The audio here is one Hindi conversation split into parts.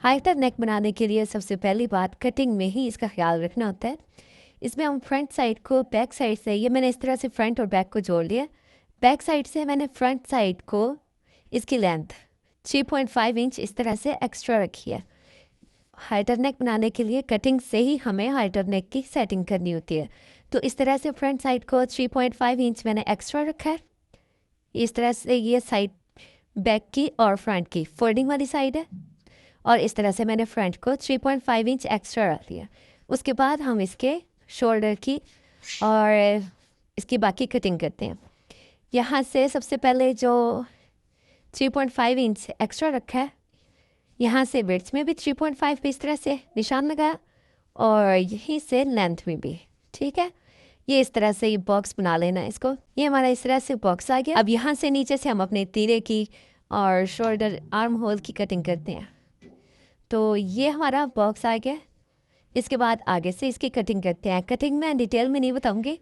हाइटर नेक बनाने के लिए सबसे पहली बात कटिंग में ही इसका ख्याल रखना होता है। इसमें हम फ्रंट साइड को बैक साइड से, ये मैंने इस तरह से फ्रंट और बैक को जोड़ लिया। बैक साइड से मैंने फ्रंट साइड को इसकी लेंथ 3.5 इंच इस तरह से एक्स्ट्रा रखी है। हाइटर नेक बनाने के लिए कटिंग से ही हमें हाइटर नेक की सेटिंग करनी होती है। तो इस तरह से फ्रंट साइड को 3.5 इंच मैंने एक्स्ट्रा रखा है। इस तरह से ये साइड बैक की और फ्रंट की फोल्डिंग वाली साइड है, और इस तरह से मैंने फ्रंट को 3.5 इंच एक्स्ट्रा रख दिया। उसके बाद हम इसके शोल्डर की और इसकी बाकी कटिंग करते हैं। यहाँ से सबसे पहले जो 3.5 इंच एक्स्ट्रा रखा है, यहाँ से विड्थ में भी 3.5 पे इस तरह से निशान लगाया, और यहीं से लेंथ में भी। ठीक है, ये इस तरह से ये बॉक्स बना लेना है इसको। ये हमारा इस तरह से बॉक्स आ गया। अब यहाँ से नीचे से हम अपने तीरे की और शोल्डर आर्म होल की कटिंग करते हैं। तो ये हमारा बॉक्स आ गया। इसके बाद आगे से इसकी कटिंग करते हैं। कटिंग मैं डिटेल में नहीं बताऊंगी,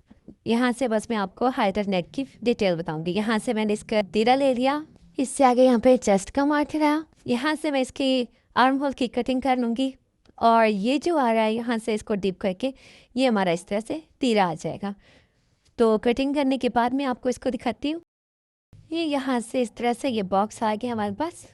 यहाँ से बस मैं आपको हाइटर नेक की डिटेल बताऊंगी। यहाँ से मैंने इसका तीरा ले लिया, इससे आगे यहाँ पे चेस्ट का मार्कर आया। यहाँ से मैं इसकी आर्म होल की कटिंग कर लूँगी, और ये जो आ रहा है यहाँ से इसको डीप करके ये हमारा इस तरह से तीरा आ जाएगा। तो कटिंग करने के बाद मैं आपको इसको दिखाती हूँ। ये यहाँ से इस तरह से ये बॉक्स आ गया हमारे पास,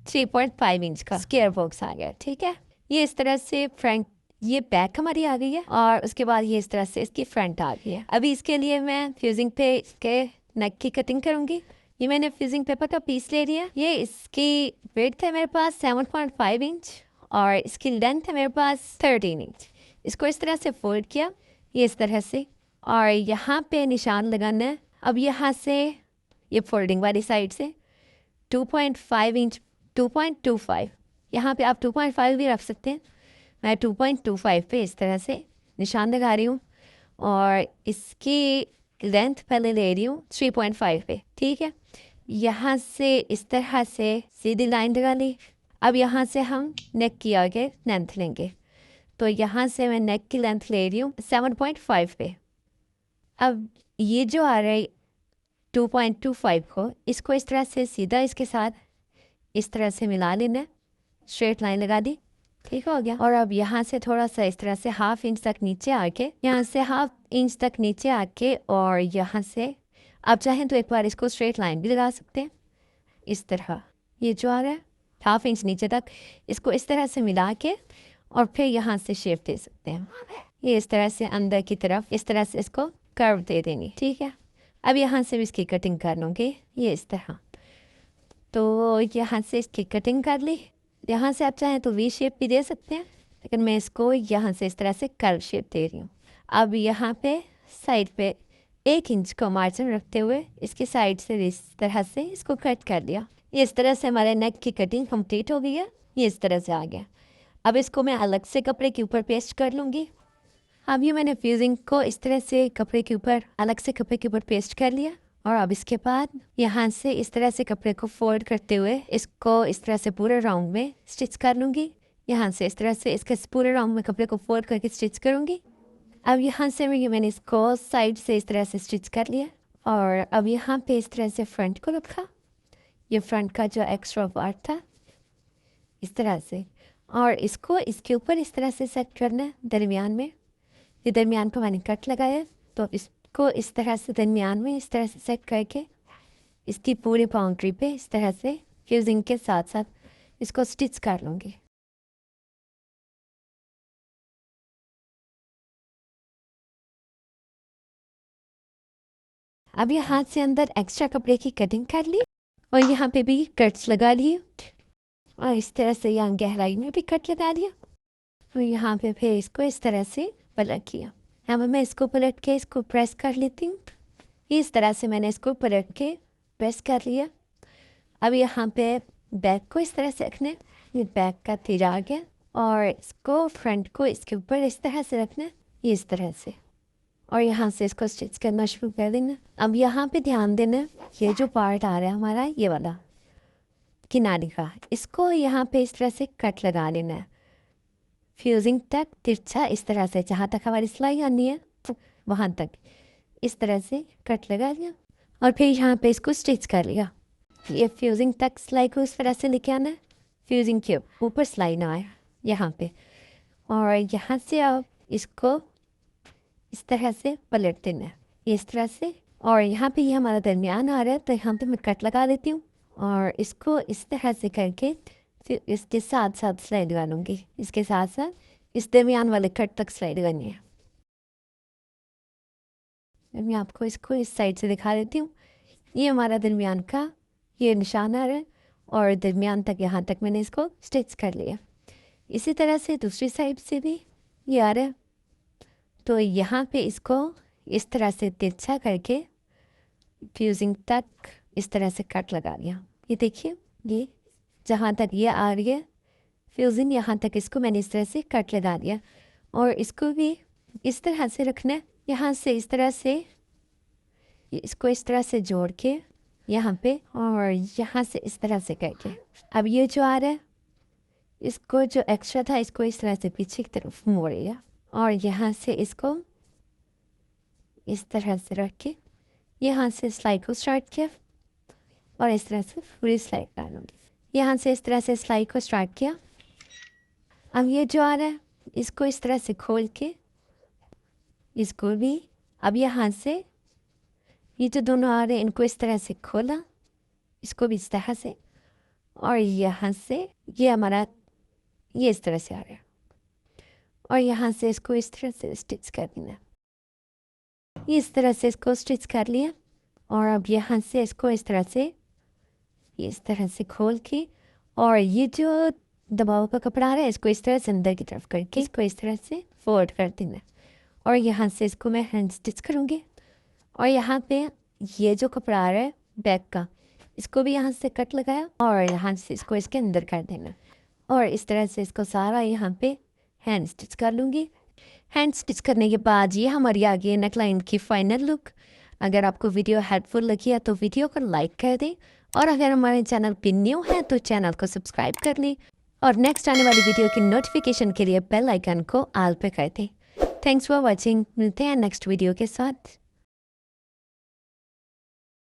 3.5 इंच का स्क्वायर बॉक्स आ गया। ठीक है, ये इस तरह से फ्रंट, ये बैक हमारी आ गई है, और उसके बाद ये इस तरह से इसकी फ्रंट आ गई है। अभी इसके लिए मैं फ्यूजिंग पे इसके नेक की कटिंग करूँगी। ये मैंने फ्यूजिंग पेपर का पीस ले लिया। ये इसकी विड्थ है मेरे पास 7.5 इंच, और इसकी लेंथ है मेरे पास 13 इंच। इसको इस तरह से फोल्ड किया, ये इस तरह से, और यहाँ पे निशान लगाना है। अब यहाँ से ये फोल्डिंग वाली साइड से 2.5 इंच, 2.25, यहाँ पे आप 2.5 भी रख सकते हैं। मैं 2.25 पे इस तरह से निशान लगा रही हूँ, और इसकी लेंथ पहले ले रही हूँ 3.5 पे। ठीक है, यहाँ से इस तरह से सीधी लाइन लगा ली। अब यहाँ से हम नेक की आगे लेंथ लेंगे। तो यहाँ से मैं नेक की लेंथ ले रही हूँ 7.5 पे। अब ये जो आ रहा है 2.25 को, इसको इस तरह से सीधा इसके साथ इस तरह से मिला लेना है, स्ट्रेट लाइन लगा दी। ठीक हो गया। और अब यहाँ से थोड़ा सा इस तरह से 1/2 इंच तक नीचे आके, यहाँ से 1/2 इंच तक नीचे आके, और यहाँ से आप चाहें तो एक बार इसको स्ट्रेट लाइन भी लगा सकते हैं इस तरह। ये जो आ रहा है 1/2 इंच नीचे तक, इसको इस तरह से मिला के और फिर यहाँ से शेप दे सकते हैं। ये इस तरह से अंदर की तरफ इस तरह से इसको कर्व दे देंगे। ठीक है, अब यहाँ से भी इसकी कटिंग कर लूँगी, ये इस तरह। तो यहाँ से इसकी कटिंग कर ली। यहाँ से आप चाहें तो वी शेप भी दे सकते हैं, लेकिन मैं इसको यहाँ से इस तरह से कर्व शेप दे रही हूँ। अब यहाँ पे साइड पे 1 इंच का मार्जिन रखते हुए इसकी साइड से इस तरह से इसको कट कर लिया। ये इस तरह से हमारे नेक की कटिंग कंप्लीट हो गई है। ये इस तरह से आ गया। अब इसको मैं अलग से कपड़े के ऊपर पेस्ट कर लूँगी। अब ये मैंने फ्यूजिंग को इस तरह से कपड़े के ऊपर, अलग से कपड़े के ऊपर पेस्ट कर लिया, और अब इसके बाद यहाँ से इस तरह से कपड़े को फोल्ड करते हुए इसको इस तरह से पूरे राउंड में स्टिच कर लूँगी। यहाँ से इस तरह से इसके पूरे राउंड में कपड़े को फोल्ड करके स्टिच करूँगी। अब यहाँ से मैंने इसको साइड से इस तरह से स्टिच कर लिया, और अब यहाँ पे इस तरह से फ्रंट को रखा। ये फ्रंट का जो एक्स्ट्रा पार्ट था इस तरह से, और इसको इसके ऊपर इस तरह से सेट करना है दरमियान में। ये दरमियान को मैंने कट लगाया, तो इसको इस तरह से दरमियान में इस तरह से सेट करके इसकी पूरी बाउंड्री पे इस तरह से फ्यूजिंग के साथ साथ इसको स्टिच कर लूँगी। अब ये हाथ से अंदर एक्स्ट्रा कपड़े की कटिंग कर ली, और यहाँ पे भी कट्स लगा लिए, और इस तरह से यहाँ गहराई में भी कट लगा दिया, और यहाँ पे फिर इसको इस तरह से पलट किया। अब मैं इसको पलट के इसको प्रेस कर लेती हूँ। इस तरह से मैंने इसको पलट के प्रेस कर लिया। अब यहाँ पे बैक को इस तरह से रखना है, ये बैक का तीरा आ गया, और इसको फ्रंट को इसके ऊपर इस तरह से रखना है, ये इस तरह से, और यहाँ से इसको स्टिच करना शुरू कर देना। अब यहाँ पे ध्यान देना, ये जो पार्ट आ रहा है हमारा ये वाला किनारे का, इसको यहाँ पे इस तरह से कट लगा लेना है फ्यूजिंग तक तिरछा, इस तरह से जहाँ तक हमारी सिलाई आनी है वहाँ तक इस तरह से कट लगा लिया, और फिर यहाँ पे इसको स्टिच कर लिया। ये फ्यूजिंग तक सिलाई को इस तरह से लेके आना है, फ्यूजिंग के ऊपर सिलाई ना आए यहाँ पे। और यहाँ से आप इसको इस तरह से पलट देना है, इस तरह से। और यहाँ पे ये हमारा दरमियान आ रहा है, तो यहाँ पे मैं कट लगा देती हूँ और इसको इस तरह से करके फिर इसके साथ साथ सिलाई लगा लूँगी। इसके साथ साथ इस दरमियान वाले कट तक सिलाई लगानी है। मैं आपको इसको इस साइड से दिखा देती हूँ। ये हमारा दरमियान का ये निशान आ रहा है और दरमियान तक यहाँ तक मैंने इसको स्टिच कर लिया। इसी तरह से दूसरी साइड से भी ये आ रहा है, तो यहाँ पे इसको इस तरह से तिरछा करके फ्यूजिंग तक इस तरह से कट लगा लिया। ये देखिए, ये जहाँ तक ये आ रही है फ्यूजिंग, यहाँ तक इसको मैंने इस तरह से कट लगा दिया। और इसको भी इस तरह से रखना है, यहाँ से इस तरह से इसको इस तरह से जोड़ के यहाँ पे और यहाँ से इस तरह से करके। अब ये जो आ रहा है इसको जो एक्स्ट्रा था इसको इस तरह से पीछे की तरफ मोड़िए और यहाँ से इसको इस तरह से रख के यहाँ से सिलाई को स्टार्ट किया और इस तरह से पूरी सिलाई डालूँगी। यहाँ से इस तरह से सिलाई को स्टार्ट किया। अब ये जो आ रहा है इसको इस तरह से खोल के इसको भी अब यहाँ से ये जो दोनों आ रहे हैं इनको इस तरह से खोला, इसको भी इस तरह से, और यहाँ से ये हमारा ये इस तरह से आ रहा है और यहाँ से इसको इस तरह से स्टिच कर देना। ये इस तरह से इसको स्टिच कर लिया और अब यहाँ से इसको इस तरह से ये इस तरह से खोल के और ये जो दबाव का कपड़ा आ रहा है इसको इस तरह से अंदर की तरफ करके इसको इस तरह से फोल्ड कर देना और यहाँ से इसको मैं हैंड स्टिच करूँगी। और यहाँ पे ये जो कपड़ा आ रहा है बैक का इसको भी यहाँ से कट लगाया और यहाँ से इसको इसके अंदर कर देना और इस तरह से इसको सारा यहाँ पे हैंड स्टिच कर लूँगी। हैंड स्टिच करने के बाद ये हमारी आ गई नेक लाइन की फाइनल लुक। अगर आपको वीडियो हेल्पफुल लगी है तो वीडियो को लाइक कर दें और अगर हमारे चैनल पे न्यू है तो चैनल को सब्सक्राइब कर लें और नेक्स्ट आने वाली वीडियो की नोटिफिकेशन के लिए बेल आइकन को ऑल पे कर दें। Thanks for watching. मिलते हैं नेक्स्ट वीडियो के साथ।